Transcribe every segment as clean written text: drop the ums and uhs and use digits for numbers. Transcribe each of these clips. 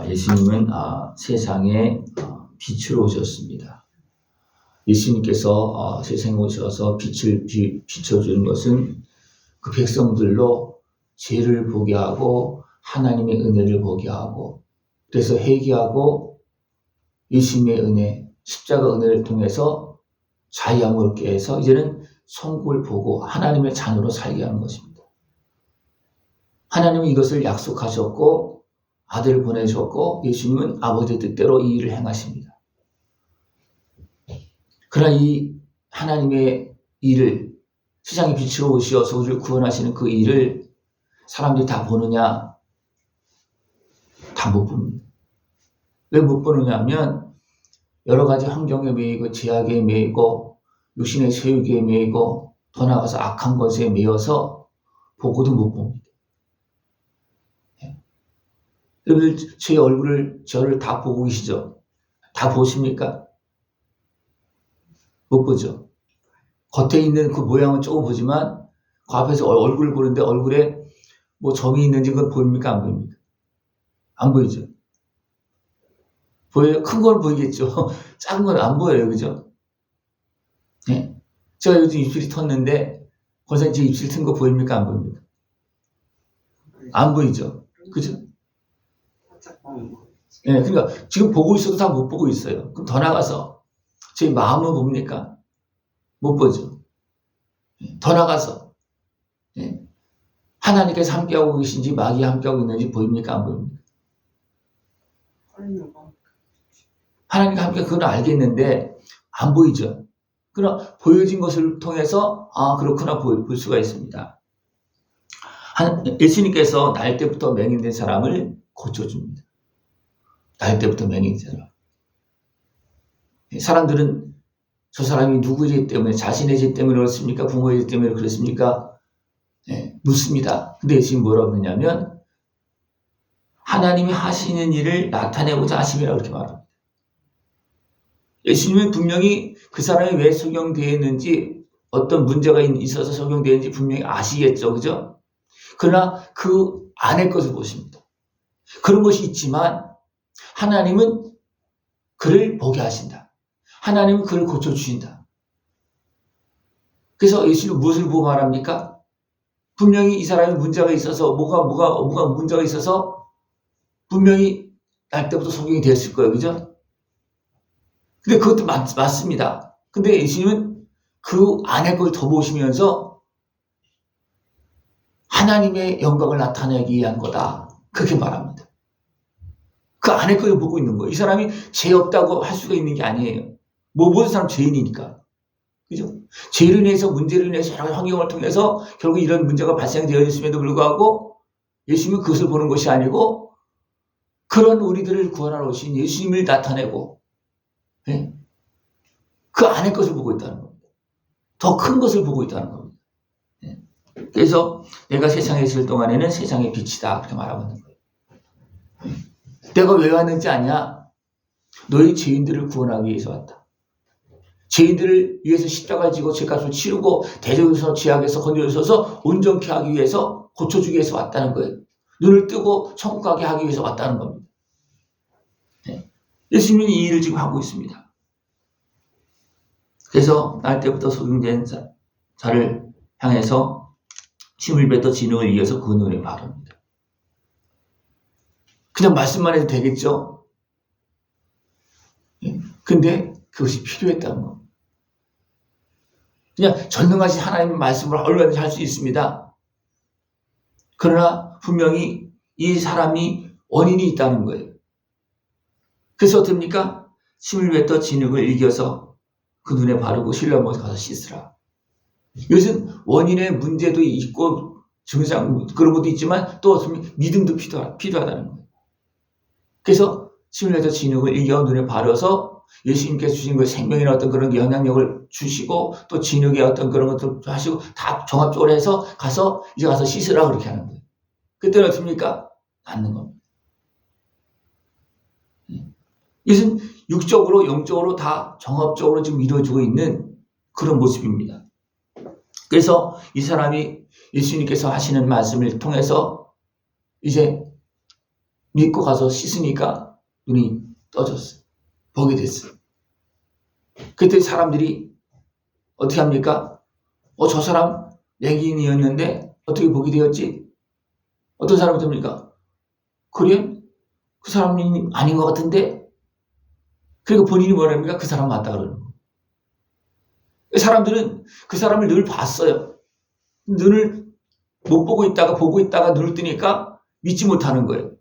예수님은 세상에 빛으로 오셨습니다. 예수님께서 세상에 오셔서 빛을 비춰주는 것은 그 백성들로 죄를 보게 하고 하나님의 은혜를 보게 하고, 그래서 회개하고 예수님의 은혜, 십자가 은혜를 통해서 자유함을 얻게 해서 이제는 천국을 보고 하나님의 자녀로 살게 하는 것입니다. 하나님은 이것을 약속하셨고 아들을 보내셨고 예수님은 아버지의 뜻대로 이 일을 행하십니다. 그러나 이 하나님의 일을, 세상에 빛으로 오셔서 우리를 구원하시는 그 일을 사람들이 다 보느냐? 다 못 봅니다. 왜 못 보느냐 하면 여러 가지 환경에 매이고 제약에 매이고 육신의 세욕에 매이고 더 나아가서 악한 것에 매여서 보고도 못 봅니다. 여러분들 제 얼굴을, 저를 다 보고 계시죠? 다 보십니까? 못 보죠. 겉에 있는 그 모양은 조금 보지만 그 앞에서 얼굴을 보는데 얼굴에 뭐 점이 있는지 그건 보입니까? 안 보입니까? 안 보이죠. 보여요? 큰 건 보이겠죠. 작은 건 안 보여요. 그죠? 네? 제가 요즘 입술이 텄는데 권사님 제 입술 튼 거 보입니까? 안 보입니까? 안 보이죠. 그죠? 네, 그러니까 지금 보고 있어도 다 못 보고 있어요. 그럼 더 나가서 제 마음은 봅니까? 못 보죠. 더 나가서 하나님께서 함께하고 계신지 마귀 함께하고 있는지 보입니까? 안 보입니까? 하나님과 함께 그건 알겠는데 안 보이죠. 그러나 보여진 것을 통해서 그렇구나 볼 수가 있습니다. 예수님께서 날 때부터 맹인된 사람을 고쳐줍니다. 날 때부터 맹인된 사람. 사람들은 저 사람이 누구의 죄 때문에, 자신의 죄 때문에 그렇습니까? 부모의 죄 때문에 그렇습니까? 묻습니다. 근데 예수님이 뭐라고 그러냐면 하나님이 하시는 일을 나타내고자 하심이라고 그렇게 말합니다. 예수님은 분명히 그 사람이 왜 소경되었는지, 어떤 문제가 있어서 소경되었는지 분명히 아시겠죠. 그죠? 그러나 그 안의 것을 보십니다. 그런 것이 있지만 하나님은 그를 보게 하신다. 하나님은 그를 고쳐주신다. 그래서 예수님은 무엇을 보고 말합니까? 분명히 이 사람이 문제가 있어서 뭐가 문제가 있어서 분명히 날 때부터 소경이 되었을 거예요. 그죠? 근데 그것도 맞습니다. 근데 예수님은 그 안의 걸 더 보시면서 하나님의 영광을 나타내기 위한 거다. 그렇게 말합니다. 그 안의 걸 보고 있는 거예요. 이 사람이 죄 없다고 할 수가 있는 게 아니에요. 모든 사람 죄인이니까. 그죠? 죄로 인해서, 문제로 인해서 여러 환경을 통해서 결국 이런 문제가 발생되어 있음에도 불구하고 예수님은 그것을 보는 것이 아니고 그런 우리들을 구원하러 오신 예수님을 나타내고 그 안의 것을 보고 있다는 겁니다. 더 큰 것을 보고 있다는 겁니다. 그래서 내가 세상에 있을 동안에는 세상의 빛이다. 그렇게 말하고 있는 거예요. 내가 왜 왔는지 아냐? 너희 죄인들을 구원하기 위해서 왔다. 죄인들을 위해서 십자가를 지고 죄값을 치르고 대적에서 죄악에서 건져주셔서 온전케 하기 위해서, 고쳐주기 위해서 왔다는 거예요. 눈을 뜨고 천국 가게 하기 위해서 왔다는 겁니다. 예수님은 이 일을 지금 하고 있습니다. 그래서 날 때부터 소경된 자를 향해서 힘을 뱉어 진흥을 이어서 그 눈에 바릅니다. 그냥 말씀만 해도 되겠죠? 근데 그것이 필요했다는 겁니다. 그냥 전능하신 하나님의 말씀을 얼마든지 할 수 있습니다. 그러나 분명히 이 사람이 원인이 있다는 거예요. 그래서 어떻습니까? 힘을 뱉어 진흙을 이겨서 그 눈에 바르고 실로암에 가서 씻으라. 이것은 원인의 문제도 있고 증상 그런 것도 있지만 또 어떻게 믿음도 필요하다는 거예요. 그래서 힘을 뱉어 진흙을 이겨 눈에 바르서 예수님께서 주신 그 생명이나 어떤 그런 영향력을 주시고 또 진흙의 어떤 그런 것도 하시고 다 종합적으로 해서 이제 가서 씻으라 그렇게 하는 거예요. 그때는 어떻습니까? 낫는 겁니다. 이것은 육적으로 영적으로 다 종합적으로 지금 이루어지고 있는 그런 모습입니다. 그래서 이 사람이 예수님께서 하시는 말씀을 통해서 이제 믿고 가서 씻으니까 눈이 떠졌어요. 보게 됐어요. 그때 사람들이 어떻게 합니까? 저 사람 맹인이었는데 어떻게 보게 되었지? 어떤 사람이 됩니까? 그래? 그 사람이 아닌 것 같은데? 그리고 본인이 뭐랍니까? 그 사람 맞다 그러는 거예요. 사람들은 그 사람을 늘 봤어요. 눈을 못 보고 있다가 보고 있다가 눈을 뜨니까 믿지 못하는 거예요.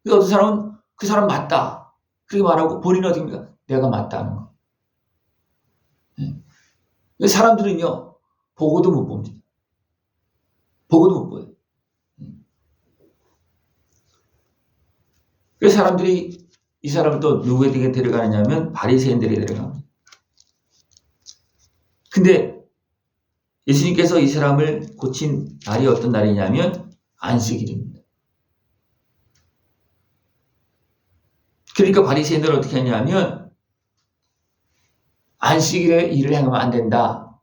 그러니까 어떤 사람은 그 사람 맞다. 그렇게 말하고 본인은 어떻게 합니까? 내가 맞다는 거. 사람들은요, 보고도 못 봅니다. 보고도 못 보여요. 그래서 사람들이 이 사람을 또 누구에게 데려가느냐면 바리새인들에게 데려갑니다. 근데 예수님께서 이 사람을 고친 날이 어떤 날이냐면 안식일입니다. 그러니까 바리새인들은 어떻게 하냐면 안식일에 일을 행하면 안 된다.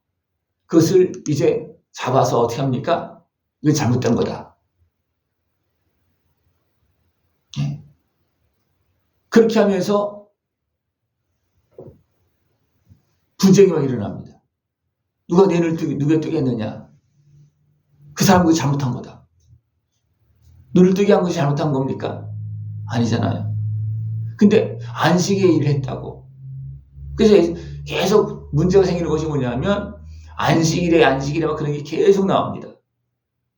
그것을 이제 잡아서 어떻게 합니까? 이건 잘못된 거다. 그렇게 하면서 분쟁이 막 일어납니다. 누가 내 눈을 뜨게 했느냐? 그 사람 그거 잘못한 거다. 눈을 뜨게 한 것이 잘못한 겁니까? 아니잖아요. 근데 안식일에 일을 했다고. 그래서 계속 문제가 생기는 것이 뭐냐면 안식일에 막 그런 게 계속 나옵니다.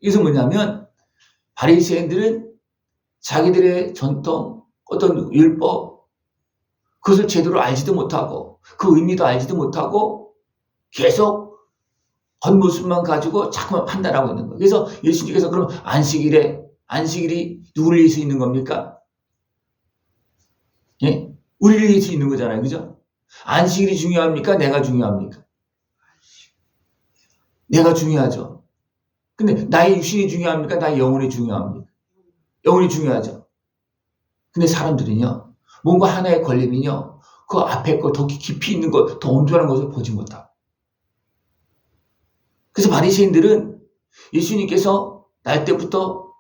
이것은 뭐냐면 바리새인들은 자기들의 전통, 어떤 율법, 그것을 제대로 알지도 못하고 그 의미도 알지도 못하고 계속 겉모습만 가지고 자꾸만 판단하고 있는 거예요. 그래서 예수님께서 그럼 안식일이 누구를 위해서 있는 겁니까? 예? 우리를 위해서 있는 거잖아요. 그죠? 안식일이 중요합니까? 내가 중요합니까? 내가 중요하죠. 근데 나의 육신이 중요합니까? 나의 영혼이 중요합니까? 영혼이 중요하죠. 근데 사람들은요, 뭔가 하나에 걸리면요, 그 앞에 거 더 깊이 있는 거, 더 온전한 것을 보지 못하고. 그래서 바리새인들은 예수님께서 날 때부터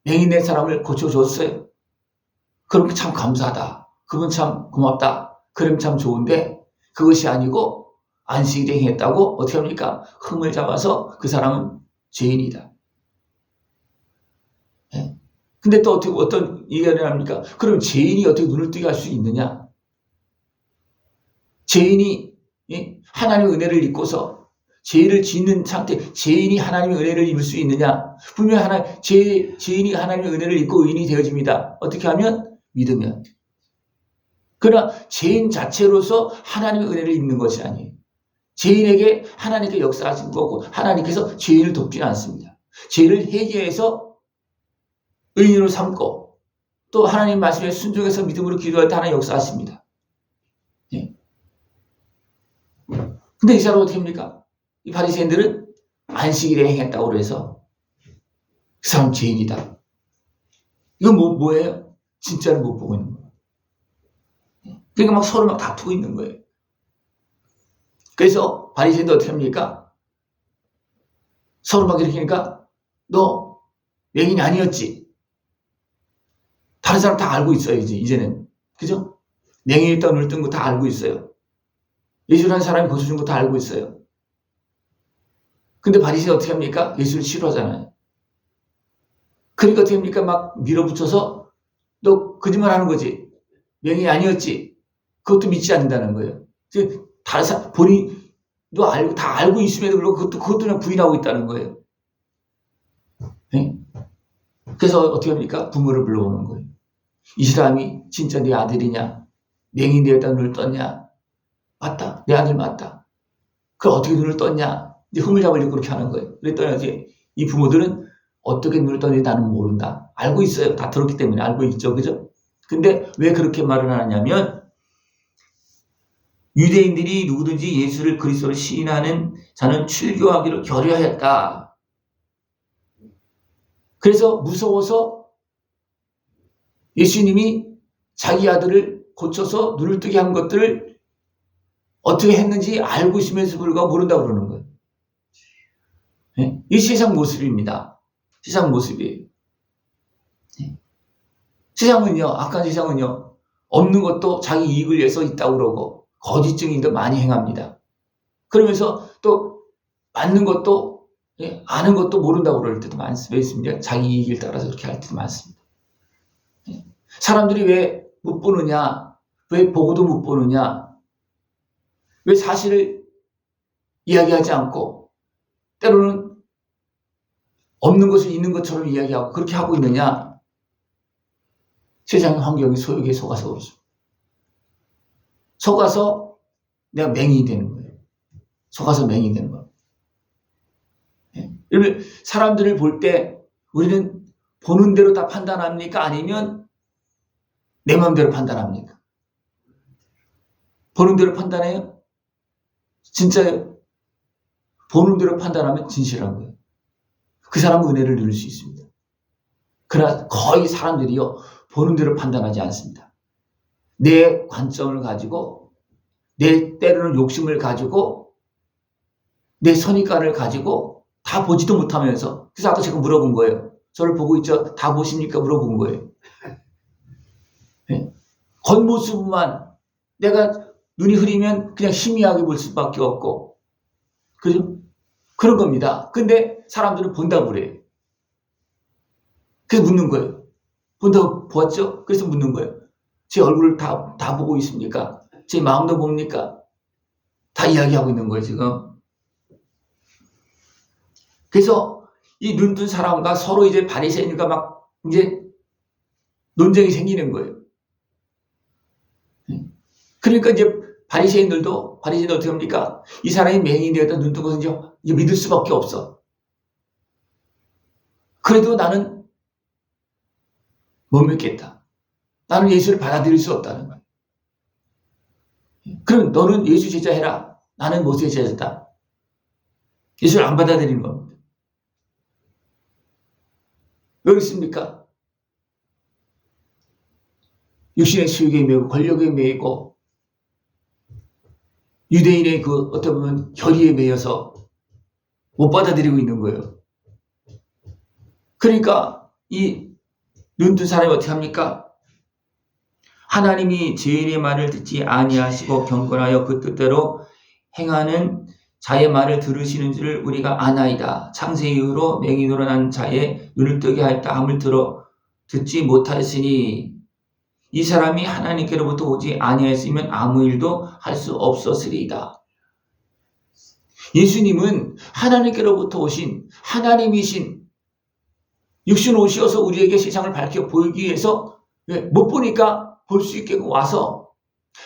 맹인된 사람을 고쳐줬어요. 그럼 참 감사하다. 그분 참 고맙다. 그럼 참 좋은데 그것이 아니고 안식일에 행했다고 어떻게 합니까? 흠을 잡아서 그 사람은 죄인이다. 예? 근데 또 어떤 얘기를 합니까? 그럼 죄인이 어떻게 눈을 뜨게 할 수 있느냐? 죄인이 하나님의 은혜를 입고서 죄를 짓는 상태, 죄인이 하나님의 은혜를 입을 수 있느냐? 분명히 죄인이 하나님의 은혜를 입고 의인이 되어집니다. 어떻게 하면? 믿으면. 그러나 죄인 자체로서 하나님의 은혜를 입는 것이 아니에요. 죄인에게 하나님께 역사하신 거고 하나님께서 죄인을 돕지는 않습니다. 죄를 해결해서 의인으로 삼고 또 하나님 말씀에 순종해서 믿음으로 기도할 때 하나님 역사하십니다. 예. 근데 이 사람은 어떻게 합니까? 이 바리새인들은 안식일에 행했다고 해서 그 사람 죄인이다. 이건 뭐예요? 진짜를 못 보고 있는 거예요. 그러니까 막 서로 막 다투고 있는 거예요. 그래서 바리새인들 어떻게 합니까? 서로 막 이렇게 하니까 너 맹인이 아니었지? 다른 사람 다 알고 있어요. 이제는. 그죠? 맹인이 있다고 눈을 뜬 거 다 알고 있어요. 예수라는 사람이 고쳐준 거 다 알고 있어요. 근데 바리새인 어떻게 합니까? 예수를 싫어하잖아요. 그러니까 어떻게 합니까? 막 밀어붙여서 너 거짓말 하는 거지. 맹인이 아니었지. 그것도 믿지 않는다는 거예요. 다른 사람, 본인도 알고, 다 알고 있음에도 불구하고 그것도 그냥 부인하고 있다는 거예요. 네? 그래서 어떻게 합니까? 부모를 불러오는 거예요. 이 사람이 진짜 네 아들이냐? 맹인 되었다 눈을 떴냐? 맞다. 내 아들 맞다. 그럼 어떻게 눈을 떴냐? 이제 흠을 잡으려고 그렇게 하는 거예요. 그랬더니 이제 이 부모들은 어떻게 눈을 떴는지 나는 모른다. 알고 있어요. 다 들었기 때문에 알고 있죠. 그죠? 근데 왜 그렇게 말을 하냐면 유대인들이 누구든지 예수를 그리스도로 시인하는 자는 출교하기로 결의하였다. 그래서 무서워서 예수님이 자기 아들을 고쳐서 눈을 뜨게 한 것들을 어떻게 했는지 알고 있으면서 불구하고 모른다고 그러는 거예요. 네? 이 세상 모습입니다. 세상 모습이에요. 네? 세상은요, 악한 세상은요, 없는 것도 자기 이익을 위해서 있다고 그러고, 거짓 증인도 많이 행합니다. 그러면서 또, 맞는 것도, 아는 것도 모른다고 그럴 때도 많습니다. 자기 이익을 따라서 그렇게 할 때도 많습니다. 사람들이 왜 못 보느냐, 왜 보고도 못 보느냐, 왜 사실을 이야기하지 않고, 때로는 없는 것을 있는 것처럼 이야기하고, 그렇게 하고 있느냐, 세상의 환경이 소욕에 속아서 그렇습니다. 속아서 내가 맹인이 되는 거예요. 속아서 맹인이 되는 거예요. 여러분, 사람들을 볼 때 우리는 보는 대로 다 판단합니까? 아니면 내 마음대로 판단합니까? 보는 대로 판단해요? 진짜요? 보는 대로 판단하면 진실한 거예요. 그 사람은 은혜를 누릴 수 있습니다. 그러나 거의 사람들이요, 보는 대로 판단하지 않습니다. 내 관점을 가지고, 내 때로는 욕심을 가지고, 내 선입관을 가지고 다 보지도 못하면서, 그래서 아까 제가 물어본 거예요. 저를 보고 있죠? 다 보십니까? 물어본 거예요. 네? 겉모습만 내가 눈이 흐리면 그냥 희미하게 볼 수밖에 없고, 그죠? 그런 겁니다. 근데 사람들은 본다고 그래요. 그래서 묻는 거예요. 본다고 보았죠? 그래서 묻는 거예요. 제 얼굴을 다 보고 있습니까? 제 마음도 봅니까? 다 이야기하고 있는 거예요, 지금. 그래서 이 눈뜬 사람과 서로 이제 바리새인과 막 이제 논쟁이 생기는 거예요. 그러니까 이제 바리새인들도 어떻게 합니까? 이 사람이 맹인이 되었다 눈뜬 것은 이제 믿을 수밖에 없어. 그래도 나는 못 믿겠다. 나는 예수를 받아들일 수 없다는 거예요. 그럼 너는 예수 제자 해라. 나는 모세 제자다. 예수를 안 받아들이는 겁니다. 왜 그렇습니까? 육신의 수욕에 매이고 권력에 매이고 유대인의 그 어떻게 보면 결의에 매여서 못 받아들이고 있는 거예요. 그러니까 이 눈뜬 사람이 어떻게 합니까? 하나님이 죄인의 말을 듣지 아니하시고 경건하여 그 뜻대로 행하는 자의 말을 들으시는 줄을 우리가 아나이다. 창세 이후로 맹인으로 난 자의 눈을 뜨게 하였다 함을 들어 듣지 못하였으니 이 사람이 하나님께로부터 오지 아니하였으면 아무 일도 할 수 없었으리이다. 예수님은 하나님께로부터 오신 하나님이신 육신 오셔서 우리에게 세상을 밝혀 보이기 위해서 못 보니까 볼 수 있게 와서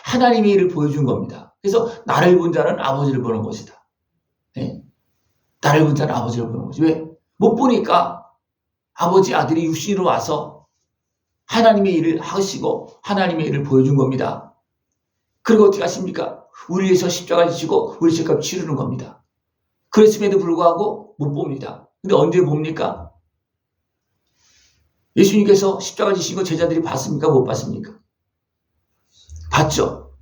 하나님의 일을 보여준 겁니다. 그래서 나를 본 자는 아버지를 보는 것이다. 네? 나를 본 자는 아버지를 보는 것이. 왜? 못 보니까 아버지 아들이 육신으로 와서 하나님의 일을 하시고 하나님의 일을 보여준 겁니다. 그리고 어떻게 하십니까? 우리 위해서 십자가 지시고 우리 죄값 치르는 겁니다. 그랬음에도 불구하고 못 봅니다. 근데 언제 봅니까? 예수님께서 십자가 지시고 제자들이 봤습니까? 못 봤습니까? 봤죠.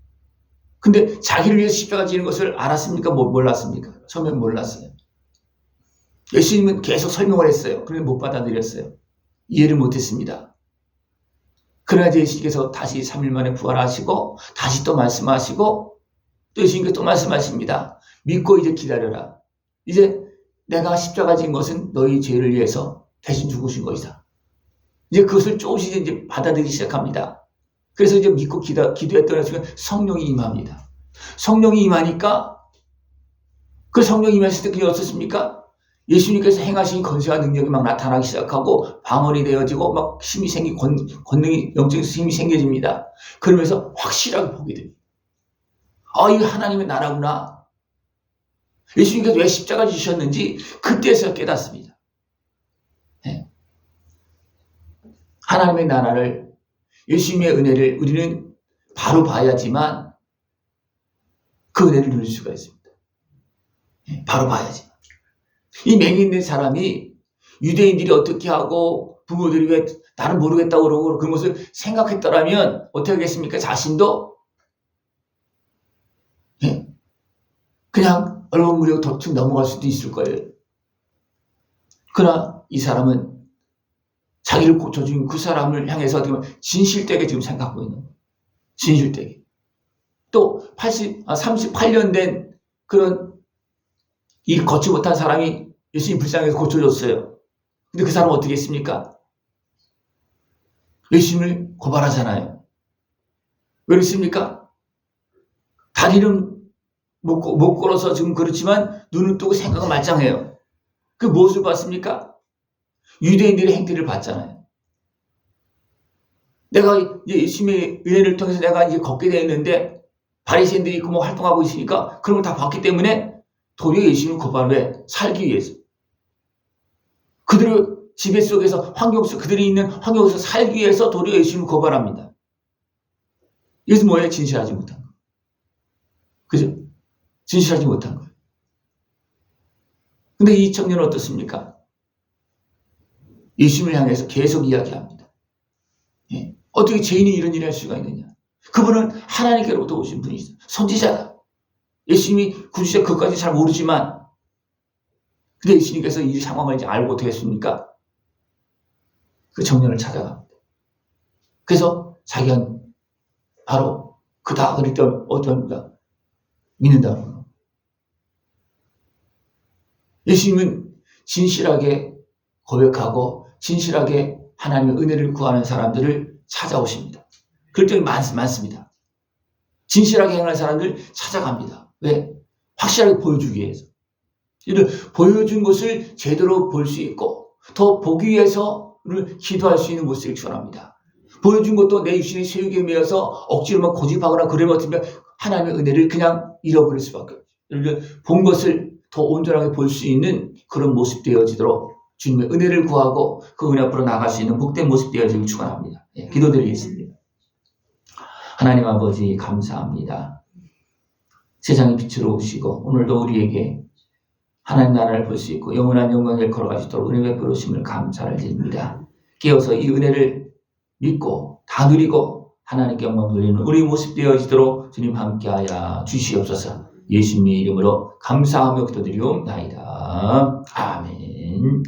근데 자기를 위해서 십자가 지는 것을 알았습니까? 몰랐습니까? 처음엔 몰랐어요. 예수님은 계속 설명을 했어요. 그런데 못 받아들였어요. 이해를 못했습니다. 그러나 예수님께서 다시 3일 만에 부활하시고 다시 또 말씀하시고 또 예수님께서 또 말씀하십니다. 믿고 이제 기다려라. 이제 내가 십자가 진 것은 너희 죄를 위해서 대신 죽으신 것이다. 이제 그것을 조금씩 이제 받아들이기 시작합니다. 그래서 이제 믿고 기도했던 순간 성령이 임합니다. 성령이 임하니까 그 성령이 임했을 때 그게 어떻습니까? 예수님께서 행하신 건세와 능력이 막 나타나기 시작하고 방언이 되어지고 막 힘이 권능이 영적인 힘이 생겨집니다. 그러면서 확실하게 보게 됩니다. 이거 하나님의 나라구나. 예수님께서 왜 십자가 지셨는지 그때서 깨닫습니다. 네. 하나님의 나라를 예수님의 은혜를 우리는 바로 봐야지만 그 은혜를 누릴 수가 있습니다. 네. 바로 봐야지. 이 맹인된 사람이 유대인들이 어떻게 하고 부모들이 왜 나는 모르겠다고 그러고 그런 것을 생각했더라면 어떻게 하겠습니까? 자신도 그냥 얼굴 무리고 덮치고 넘어갈 수도 있을 거예요. 그러나 이 사람은 자기를 고쳐준 그 사람을 향해서 지금 진실되게 지금 생각하고 있는 거예요. 진실되게. 또 38년 된 그런 일 걷지 못한 사람이 예수님 불쌍해서 고쳐줬어요. 근데 그 사람은 어떻게 했습니까? 예수님을 고발하잖아요. 왜 그렇습니까? 다리는 못 걸어서 지금 그렇지만 눈은 뜨고 생각은 말짱해요. 그 무엇을 봤습니까? 유대인들의 행태를 봤잖아요. 내가 이제 예수님의 은혜를 통해서 내가 이제 걷게 되었는데 바리새인들이 있고 뭐 활동하고 있으니까 그런 걸 다 봤기 때문에 도리어 예수님을 고발해 살기 위해서. 그들의 지배 속에서 그들이 있는 환경 속에서 살기 위해서 도리어 예수님을 고발합니다. 이것은 뭐예요? 진실하지 못한 거. 그죠? 진실하지 못한 거예요. 근데 이 청년은 어떻습니까? 예수님을 향해서 계속 이야기합니다. 예. 어떻게 죄인이 이런 일을 할 수가 있느냐? 그분은 하나님께로부터 오신 분이죠. 선지자다. 예수님이 구주자 그것까지 잘 모르지만 근데 예수님께서 이 상황을 이제 알고 어떻게 했습니까? 그 청년을 찾아갑니다. 그래서 자기가 바로 그다 그랬던 어떤가 믿는다는 거예요. 예수님은 진실하게 고백하고 진실하게 하나님의 은혜를 구하는 사람들을 찾아오십니다. 그럴 때는 많습니다. 진실하게 행하는 사람들 찾아갑니다. 왜? 확실하게 보여주기 위해서. 이를 보여준 것을 제대로 볼 수 있고 더 보기 위해서를 기도할 수 있는 모습을 추원합니다. 보여준 것도 내 육신의 세욕에 매여서 억지로만 고집하거나 그러면 어쩌면 하나님의 은혜를 그냥 잃어버릴 수밖에 없죠. 본 것을 더 온전하게 볼 수 있는 그런 모습 되어지도록 주님의 은혜를 구하고 그 은혜 앞으로 나아갈 수 있는 복된 모습 되어지길 축원합니다. 기도드리겠습니다. 하나님 아버지 감사합니다. 세상의 빛으로 오시고 오늘도 우리에게 하나님 나라를 볼 수 있고 영원한 영광을 걸어갈 수 있도록 은혜 베풀어 주심을 감사를 드립니다. 깨어서 이 은혜를 믿고 다 누리고 하나님께 영광 돌리는 우리 모습 되어지도록 주님 함께하여 주시옵소서. 예수님의 이름으로 감사하며 기도드리옵나이다. 아멘.